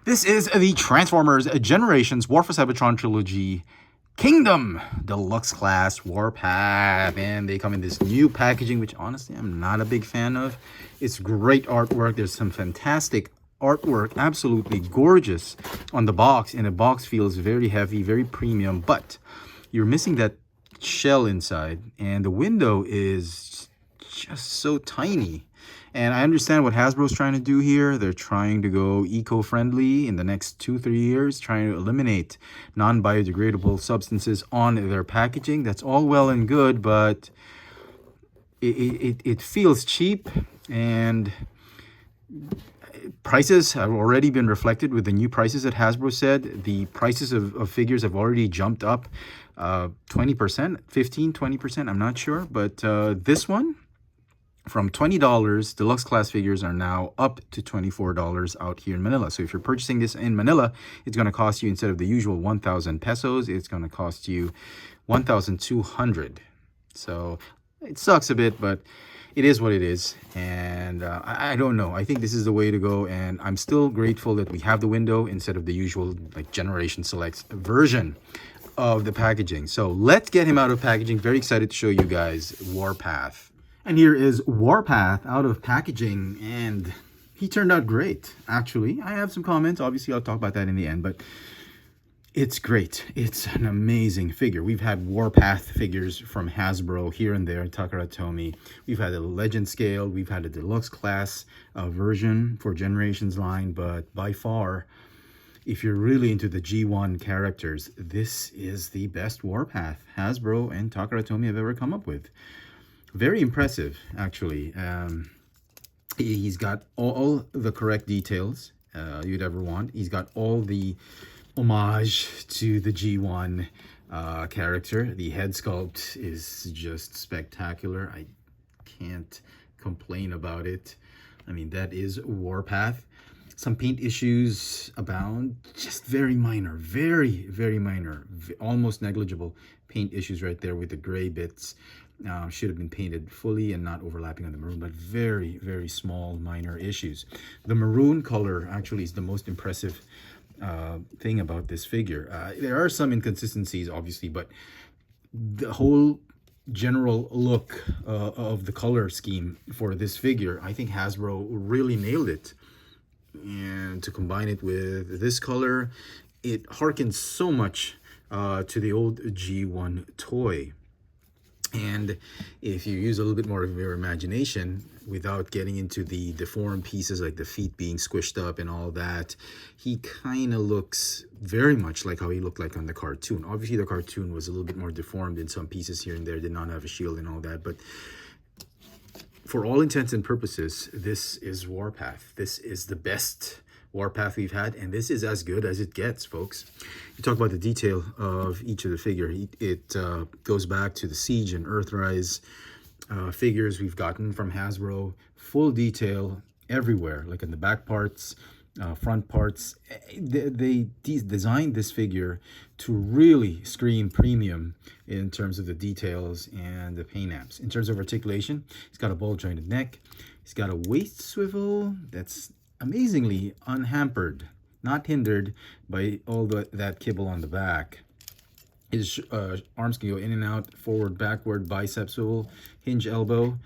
This is the Transformers Generations War for Cybertron Trilogy Kingdom Deluxe Class Warpath, and they come in this new packaging, which honestly I'm not a big fan of. It's great artwork. There's some fantastic artwork, absolutely gorgeous on the box, and the box feels very heavy, very premium, but you're missing that shell inside, and the window is just so tiny. And I understand what Hasbro's trying to do here. They're trying to go eco-friendly in the next 2-3 years, trying to eliminate non-biodegradable substances on their packaging. That's all well and good, but it feels cheap, and prices have already been reflected with the new prices that Hasbro said. The prices of figures have already jumped up 20%, 15, 20%, I'm not sure. But this one, from $20, deluxe class figures are now up to $24 out here in Manila. So if you're purchasing this in Manila, it's going to cost you, instead of the usual 1,000 pesos, it's going to cost you 1,200. So it sucks a bit, but it is what it is. And I don't know. I think this is the way to go. And I'm still grateful that we have the window instead of the usual like Generation Selects version of the packaging. So let's get him out of packaging. Very excited to show you guys Warpath. And here is Warpath out of packaging, and he turned out great, actually. I have some comments. Obviously, I'll talk about that in the end, but it's great. It's an amazing figure. We've had Warpath figures from Hasbro here and there, Takara Tomy. We've had a Legend scale. We've had a deluxe class version for Generations line, but by far, if you're really into the G1 characters, this is the best Warpath Hasbro and Takara Tomy have ever come up with. Very impressive, actually. He's got all the correct details you'd ever want. He's got all the homage to the G1 character. The head sculpt is just spectacular. I can't complain about it. I mean, that is Warpath. Some paint issues abound, just very minor, very minor, almost negligible paint issues right there with the gray bits. Should have been painted fully and not overlapping on the maroon, but very small minor issues. The maroon color actually is the most impressive thing about this figure. There are some inconsistencies, obviously, but the whole general look of the color scheme for this figure, I think Hasbro really nailed it. And to combine it with this color, it harkens so much to the old G1 toy. And if you use a little bit more of your imagination without getting into the deformed pieces like the feet being squished up and all that, he kind of looks very much like how he looked like on the cartoon. Obviously, the cartoon was a little bit more deformed in some pieces here and there, did not have a shield and all that. But for all intents and purposes, this is Warpath. This is the best Warpath we've had, and this is as good as it gets, folks. You talk about the detail of each of the figure. It goes back to the Siege and Earthrise figures we've gotten from Hasbro. Full detail everywhere, like in the back parts, front parts. They designed this figure to really scream premium in terms of the details and the paint apps. In terms of articulation, he's got a ball jointed neck. He's got a waist swivel that's amazingly unhampered, not hindered by all that kibble on the back. His arms can go in and out, forward, backward, bicep swivel, hinge elbow,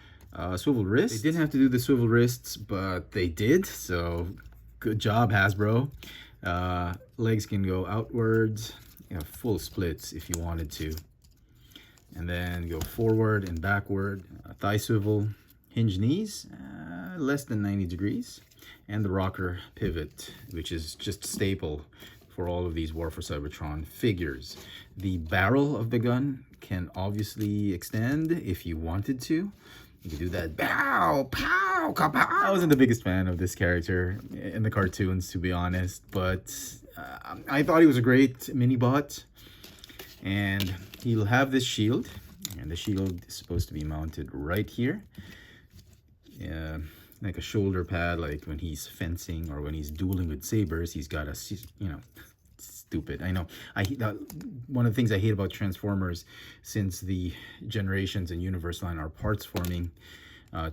swivel wrist. They didn't have to do the swivel wrists, but they did, so good job, Hasbro. Legs can go outwards, full splits if you wanted to. And then go forward and backward, thigh swivel, hinge knees, less than 90 degrees. And the rocker pivot, which is just a staple for all of these War for Cybertron figures. The barrel of the gun can obviously extend if you wanted to. You can do that. Pow, pow, kapow. I wasn't the biggest fan of this character in the cartoons, to be honest, but I thought he was a great mini-bot. And he'll have this shield, and the shield is supposed to be mounted right here. Like a shoulder pad, like when he's fencing or when he's dueling with sabers, he's got a, stupid. I know. One of the things I hate about Transformers, since the Generations and Universe line are parts forming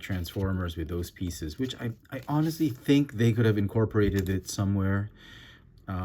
Transformers with those pieces, which I honestly think they could have incorporated it somewhere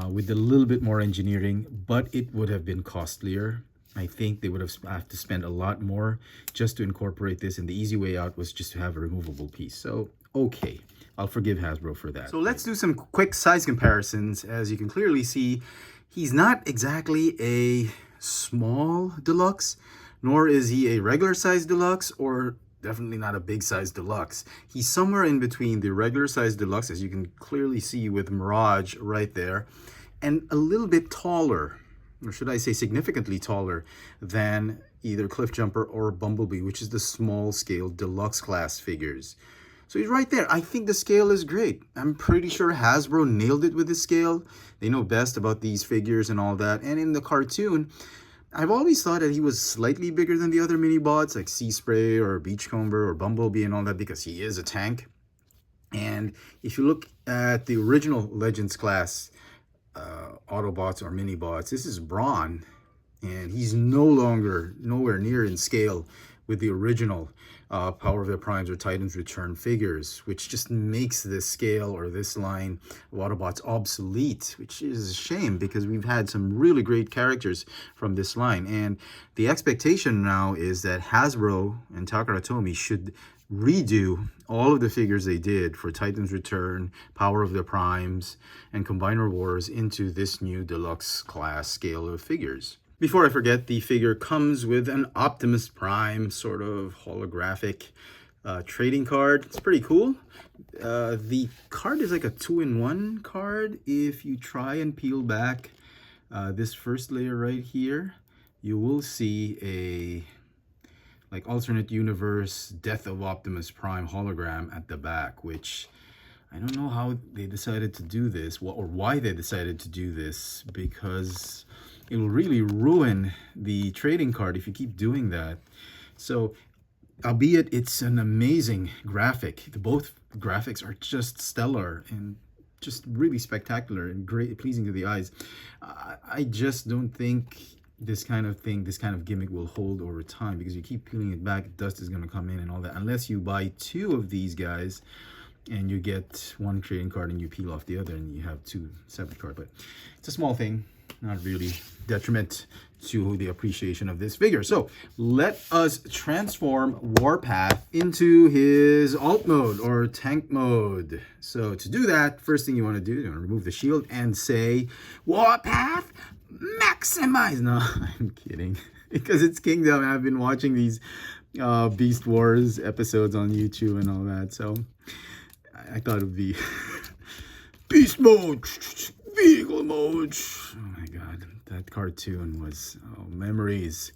with a little bit more engineering, but it would have been costlier. I think they would have to spend a lot more just to incorporate this, and the easy way out was just to have a removable piece. So, okay, I'll forgive Hasbro for that. So let's do some quick size comparisons. As you can clearly see, he's not exactly a small deluxe, nor is he a regular size deluxe, or definitely not a big size deluxe. He's somewhere in between the regular size deluxe, as you can clearly see with Mirage right there, and a little bit taller, or should I say significantly taller than either Cliffjumper or Bumblebee, which is the small scale deluxe class figures. So he's right there. I think the scale is great. I'm pretty sure Hasbro nailed it with the scale. They know best about these figures and all that. And in the cartoon, I've always thought that he was slightly bigger than the other mini bots like Sea Spray or Beachcomber or Bumblebee and all that, because he is a tank. And if you look at the original Legends class Autobots or mini bots, this is Brawn, and he's nowhere near in scale with the original Power of the Primes or Titans Return figures, which just makes this scale or this line of Autobots obsolete, which is a shame because we've had some really great characters from this line. And the expectation now is that Hasbro and Takara Tomy should redo all of the figures they did for Titans Return, Power of the Primes, and Combiner Wars into this new deluxe class scale of figures. Before I forget, the figure comes with an Optimus Prime sort of holographic trading card. It's pretty cool. The card is like a 2-in-1 card. If you try and peel back this first layer right here, you will see a like alternate universe Death of Optimus Prime hologram at the back, which I don't know how they decided to do this, or why they decided to do this, because it will really ruin the trading card if you keep doing that. So, albeit it's an amazing graphic, both graphics are just stellar and just really spectacular and great, pleasing to the eyes. I just don't think this kind of thing, this kind of gimmick will hold over time, because you keep peeling it back, dust is going to come in and all that, unless you buy 2 of these guys and you get one trading card and you peel off the other and you have 2 separate cards. But it's a small thing, not really detriment to the appreciation of this figure. So let us transform Warpath into his alt mode or tank mode. So to do that, first thing you want to do, you want to remove the shield and say, Warpath, maximize. No, I'm kidding, because it's Kingdom and I've been watching these Beast Wars episodes on YouTube and all that, so I thought it would be Beast Mode, Vehicle Mode. Oh my god, that cartoon was memories.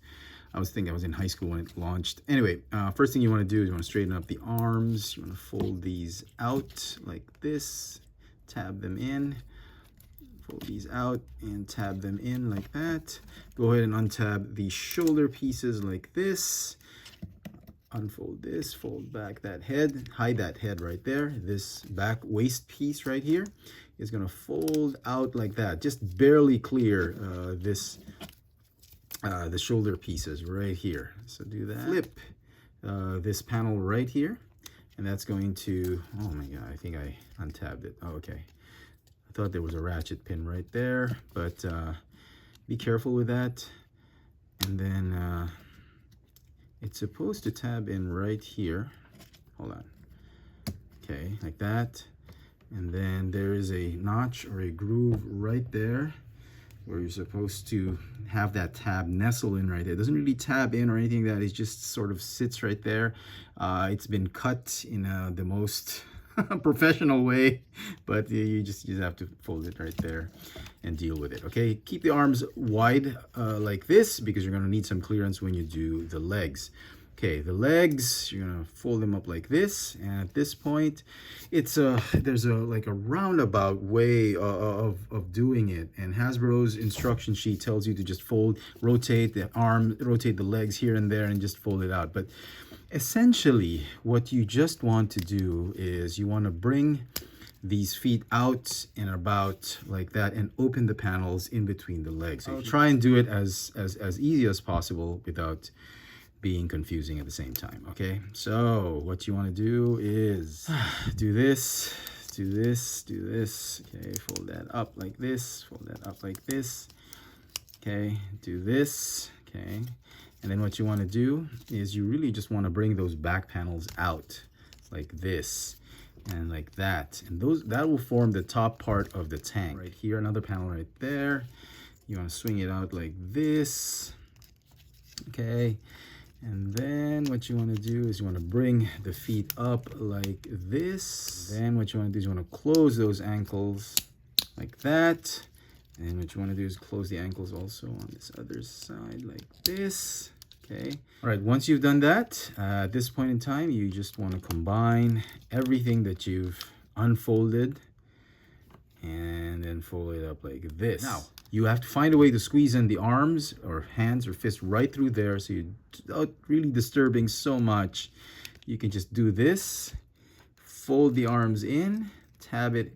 I was in high school when it launched. Anyway, first thing you want to do is you want to straighten up the arms. You want to fold these out like this, tab them in, fold these out and tab them in like that. Go ahead and untab the shoulder pieces like this. Unfold this, fold back that head, hide that head right there. This back waist piece right here is going to fold out like that. Just barely clear the shoulder pieces right here. So do that. Flip this panel right here, and that's going to, oh my god, I think I untabbed it. Oh, okay. I thought there was a ratchet pin right there, but be careful with that. And then it's supposed to tab in right here. Hold on. Okay, like that. And then there is a notch or a groove right there where you're supposed to have that tab nestle in right there. It doesn't really tab in or anything like that. It just sort of sits right there. It's been cut in the most professional way, but you just have to fold it right there and deal with it. Okay, keep the arms wide like this, because you're going to need some clearance when you do the legs. Okay, the legs, you're going to fold them up like this, and at this point it's there's like a roundabout way of doing it, and Hasbro's instruction sheet tells you to just rotate the arm, rotate the legs here and there, and just fold it out. But essentially, what you just want to do is you want to bring these feet out and about like that and open the panels in between the legs. So try and do it as easy as possible without being confusing at the same time. Okay, so what you want to do is do this, do this, do this. Okay, fold that up like this, fold that up like this. Okay, do this. Okay, and then what you want to do is you really just want to bring those back panels out like this and like that, and that will form the top part of the tank. Right here, another panel right there. You want to swing it out like this. Okay, and then what you want to do is you want to bring the feet up like this. Then what you want to do is you want to close those ankles like that. And what you want to do is close the ankles also on this other side like this. Okay. All right, once you've done that, at this point in time, you just want to combine everything that you've unfolded and then fold it up like this. Now, you have to find a way to squeeze in the arms or hands or fists right through there so you're not really disturbing so much. You can just do this, fold the arms in, tab it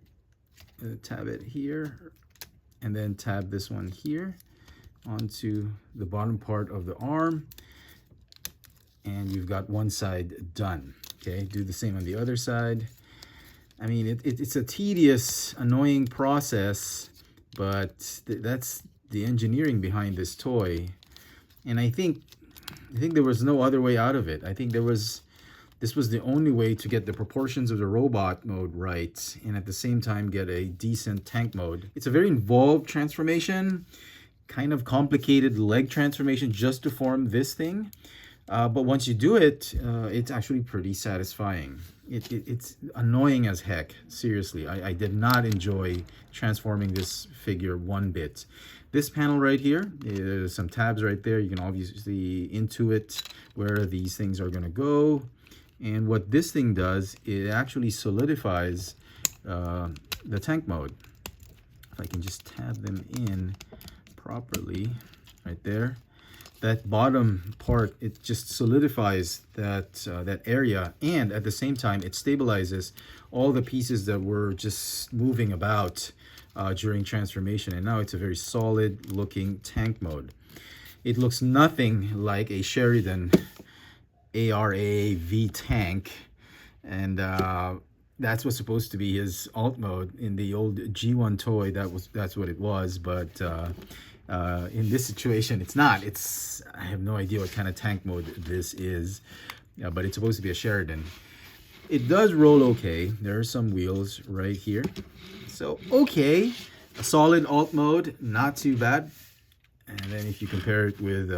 here, and then tab this one here onto the bottom part of the arm, and you've got one side done. Okay, do the same on the other side. I mean, it's a tedious, annoying process, but that's the engineering behind this toy. And I think there was no other way out of it. I think this was the only way to get the proportions of the robot mode right, and at the same time get a decent tank mode. It's a very involved transformation, kind of complicated leg transformation just to form this thing. But once you do it, it's actually pretty satisfying. It's annoying as heck. Seriously, I did not enjoy transforming this figure one bit. This panel right here, there's some tabs right there. You can obviously intuit where these things are going to go. And what this thing does, it actually solidifies the tank mode. If I can just tab them in properly right there. That bottom part, it just solidifies that area, and at the same time it stabilizes all the pieces that were just moving about during transformation, and now it's a very solid looking tank mode. It looks nothing like a Sheridan ARA V tank, and that's what's supposed to be his alt mode in the old G1 toy. That's what it was, but in this situation it's not. I have no idea what kind of tank mode this is, but it's supposed to be a Sheridan. It does roll okay. There are some wheels right here, so okay, a solid alt mode, not too bad. And then if you compare it with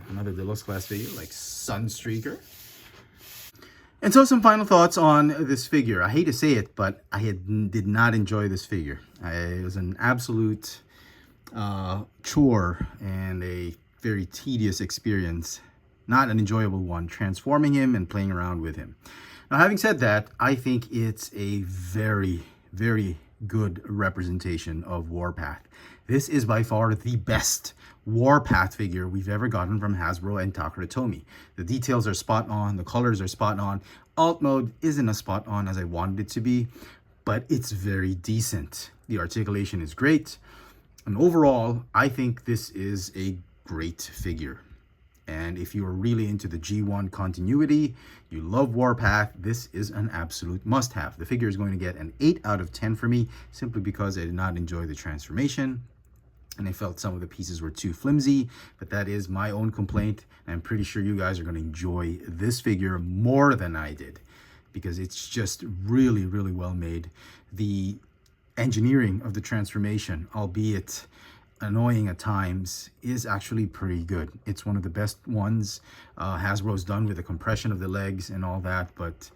another deluxe class figure like Sunstreaker. And so some final thoughts on this figure. I hate to say it, but I did not enjoy this figure. It was an absolute chore and a very tedious experience. Not an enjoyable one, transforming him and playing around with him. Now, having said that, I think it's a very, very good representation of Warpath. This is by far the best Warpath figure we've ever gotten from Hasbro and Takara Tomy. The details are spot on, the colors are spot on. Alt mode isn't as spot on as I wanted it to be, but it's very decent. The articulation is great, and overall, I think this is a great figure. And if you are really into the G1 continuity, you love Warpath, this is an absolute must-have. The figure is going to get an 8 out of 10 for me, simply because I did not enjoy the transformation, and I felt some of the pieces were too flimsy, but that is my own complaint. And I'm pretty sure you guys are going to enjoy this figure more than I did, because it's just really, really well made. The engineering of the transformation, albeit annoying at times, is actually pretty good. It's one of the best ones Hasbro's done, with the compression of the legs and all that, but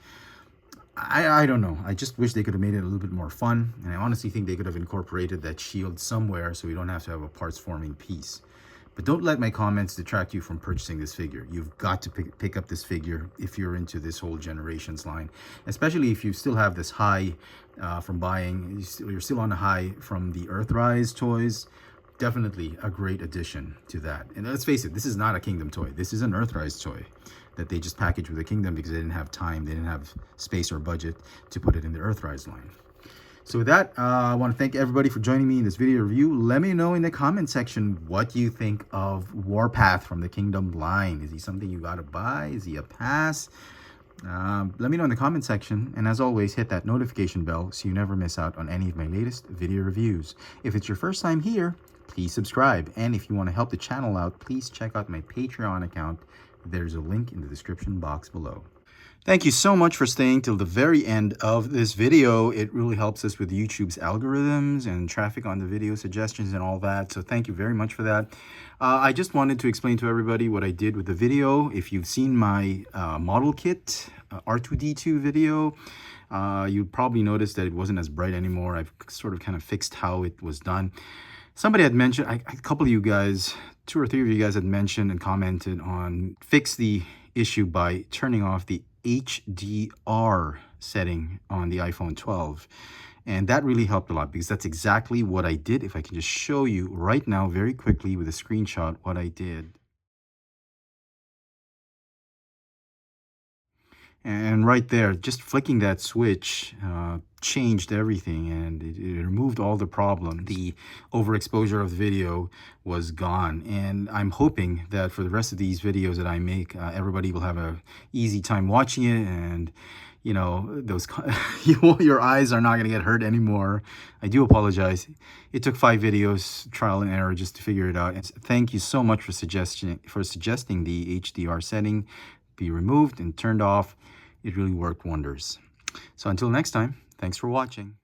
I don't know. I just wish they could have made it a little bit more fun, and I honestly think they could have incorporated that shield somewhere so we don't have to have a parts forming piece. But don't let my comments detract you from purchasing this figure. You've got to pick up this figure if you're into this whole Generations line, especially if you still have this high from buying. You're still on a high from the Earthrise toys. Definitely a great addition to that. And let's face it, this is not a Kingdom toy. This is an Earthrise toy that they just packaged with a Kingdom because they didn't have time, they didn't have space or budget to put it in the Earthrise line. So with that, I want to thank everybody for joining me in this video review. Let me know in the comment section what you think of Warpath from the Kingdom line. Is he something you gotta buy? Is he a pass? Let me know in the comment section, and as always, hit that notification bell so you never miss out on any of my latest video reviews. If it's your first time here, please subscribe, and if you want to help the channel out, please check out my Patreon account. There's a link in the description box below. Thank you so much for staying till the very end of this video. It really helps us with YouTube's algorithms and traffic on the video suggestions and all that. So thank you very much for that. I just wanted to explain to everybody what I did with the video. If you've seen my model kit R2-D2 video, you probably noticed that it wasn't as bright anymore. I've sort of kind of fixed how it was done. Somebody had mentioned, a couple of you guys, 2 or 3 of you guys had mentioned and commented on fix the issue by turning off the HDR setting on the iPhone 12. And that really helped a lot because that's exactly what I did. If I can just show you right now very quickly with a screenshot what I did. And right there, just flicking that switch changed everything, and it removed all the problems. The overexposure of the video was gone, and I'm hoping that for the rest of these videos that I make, everybody will have a easy time watching it, and you know, those your eyes are not going to get hurt anymore. I do apologize. It took 5 videos, trial and error, just to figure it out. And thank you so much for suggesting the HDR setting be removed and turned off. It really worked wonders. So until next time, thanks for watching.